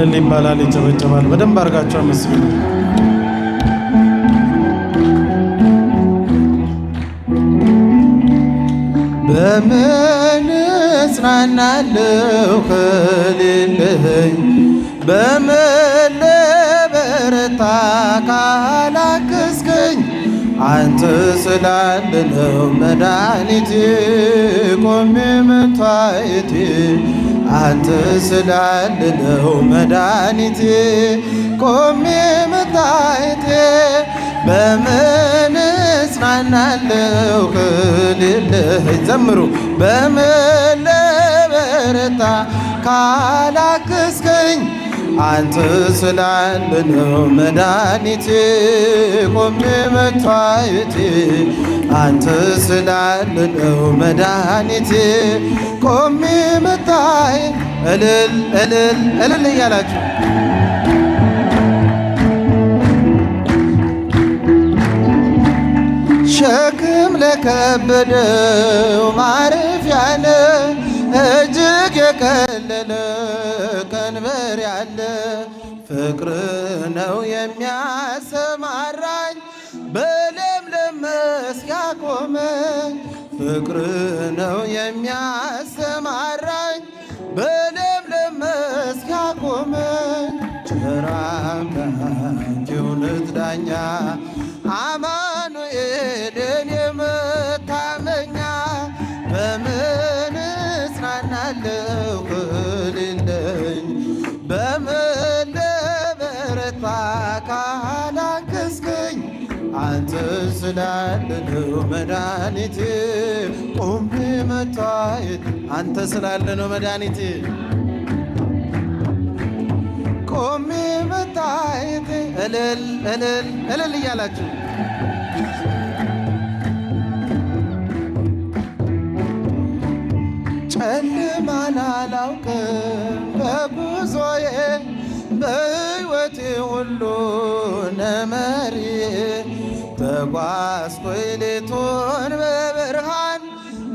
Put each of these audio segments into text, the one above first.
እልል ይባላል፣ ይጨበጨባል። በደንብ አድርጋችሁ አመስግኑ። በምን እጽናናለሁ ከሌለኝ በምን ልበረታ ካላገዝከኝ አንተ ስላለ ነው መድኃኒቴ ቆሜ መታየቴ አንተ ስላለ ነው መድኃኒቴ ቆሜ መታየቴ በምን እጽናናለሁ ከሌለኝ ዘምሩ በምን ልበረታ ካላገዝከኝ አንተ ስላለ ነው መድኃኒቴ ቆሜ መታየቴ አንተ ስላለ ነው መድኃኒቴ ቆሜ መታየቴ እልል እልል እልል እያላችሁ ሸክም ለከበደው ማረፊያ ነህ እጅግ የቀለለ ቀንበር ያለ ፍቅር ነው የሚያሰማራኝ በለምለም መስክ ያቆመኝ ፍቅር ነው የሚያሰማራኝ በለምለም መስክ ያቆመኝ ቸር አምላክ የእውነት ዳኛ አማኑኤል የኔ መታመኛ በምን እጽናናለሁ ከሌለኝ በምን ልበረታ ካላገዝከኝ አንተ ስላለ ነው መድኃኒቴ ቆሜ መታየቴ አንተ ስላለ ነው መድኃኒቴ ቆሜ መታየቴ እልል እልል እልል እያላችሁ ጨለማን አላውቅም በጉዞዬ በሕይወቴ ሁሉ ነመሪዬ ተጓዝኩኝ ሌቱን በብርሃን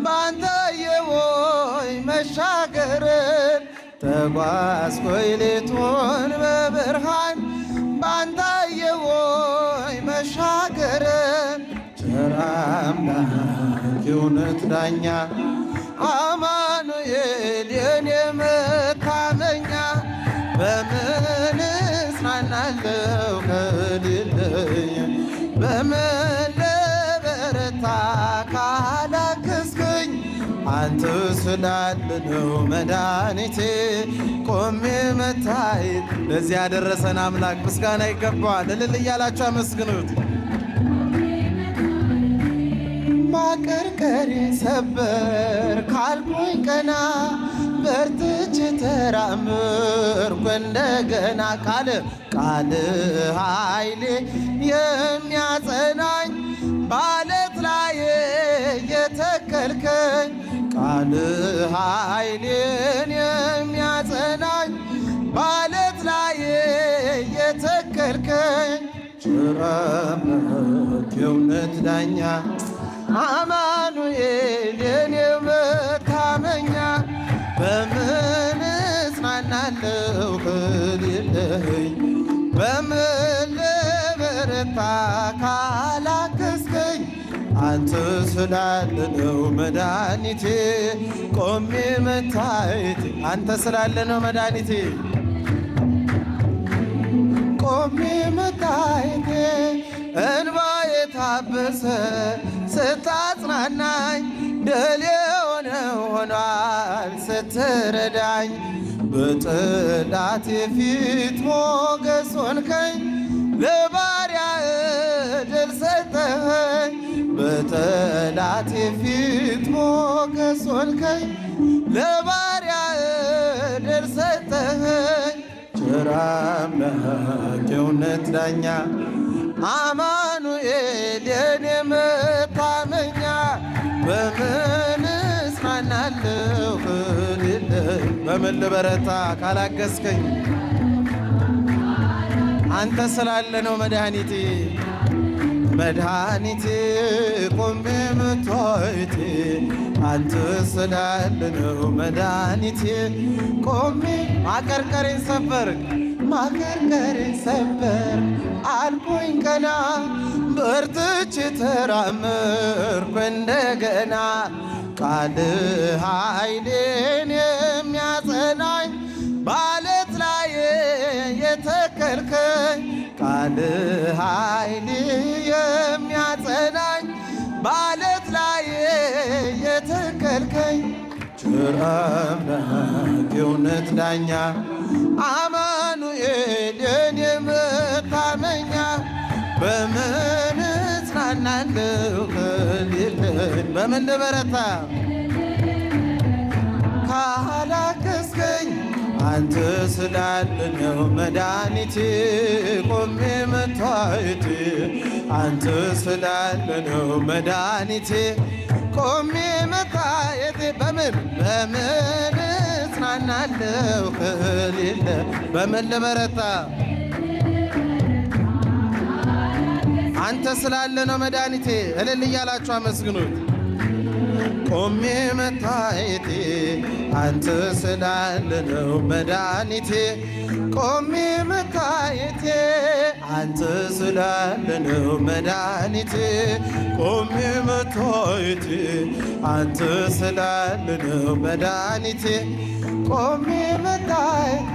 ባንተ የወይ መሻገርን ተጓዝኩኝ ሌቱን በብርሃን ባንተ የወይ መሻገርን ቸር አምላክ የእውነት ዳኛ አማኑኤል የኔ መታመኛ በምን እጽናናለሁ ከሌለኝ በምን ልበረታ ካላገዝከኝ አንተ ስላለ ነው መድኃኒቴ ቆሜ መታየት ለዚህ ያደረሰን አምላክ ምስጋና ይገባዋል። እልል እያላችሁ አመስግኑት። ማቀርቀሬ ሰበር ካልኩኝ ቀና በርትቼ ተራመድኩ እንደገና ቃል ኃይሌ የሚያጸናኝ በዓለት ላይ የተከልከኝ ቃል ኃይሌን የሚያጸናኝ በዓለት ላይ የተከልከኝ ቸር አምላክ የእውነት ዳኛ አማኑኤል የኔ መታመኛ በምን እጽናናለሁ ከሌለኝ በምን ልበረታ ካላገዝከኝ አንተ ስላለ ነው መድኃኒቴ ቆሜ መታየቴ አንተ ስላለ ነው መድኃኒቴ ቆሜ መታየቴ እንባ የታበሰ ስታጽናናኝ ድል የሆነ ሆኗል ስትረዳኝ በጠላቴ ፊት ሞገስ ሆንከኝ ለባሪያ ድል ሰጠኸኝ በጠላቴ ፊት ሞገስ ሆንከኝ ለባሪያ ድል ሰጠኸኝ ቸር አምላክ የእውነት ዳኛ አማኑኤል የኔ መታመኛ በምን እጽናናለሁ ከሌለኝ በምን ልበረታ ካላገዝከኝ አንተ ስላለ ነው መድኃኒቴ መድኃኒቴ ቆሜ መታየቴ አንተ ስላለ ነው መድኃኒቴ ቆሜ ማቀርቀሬን ሰበር አልኩኝ ቀና በርትቼ ተራመድኩ እንደገና ቃል ኃይሌን የሚያጸናኝ ባለት ላይ የተከልከኝ ቃል ኃይል የሚያጸናኝ ባለት ላይ የተከልከኝ ቸር አምላክ የእውነት ዳኛ አማኑኤል የኔ መታመኛ በምን እጽናናለሁ ከሌለኝ በምን ልበረታ ካላገዝከኝ አንተ ስላለ ነው መድኃኒቴ ቆሜ መታየቴ አንተ ስላለ ነው መድኃኒቴ ቆሜ መታየቴ በምን እጽናናለሁ ከሌለ በምን ልበረታ አንተ ስላለ ነው መድኃኒቴ እልል እያላችሁ አመስግኑት ቆሜ መታየቴ አንተ ስላለ ነው መድኃኒቴ ቆሜ መታየቴ አንተ ስላለ ነው መድኃኒቴ ቆሜ መታየቴ አንተ ስላለ ነው መድኃኒቴ ቆሜ መታየቴ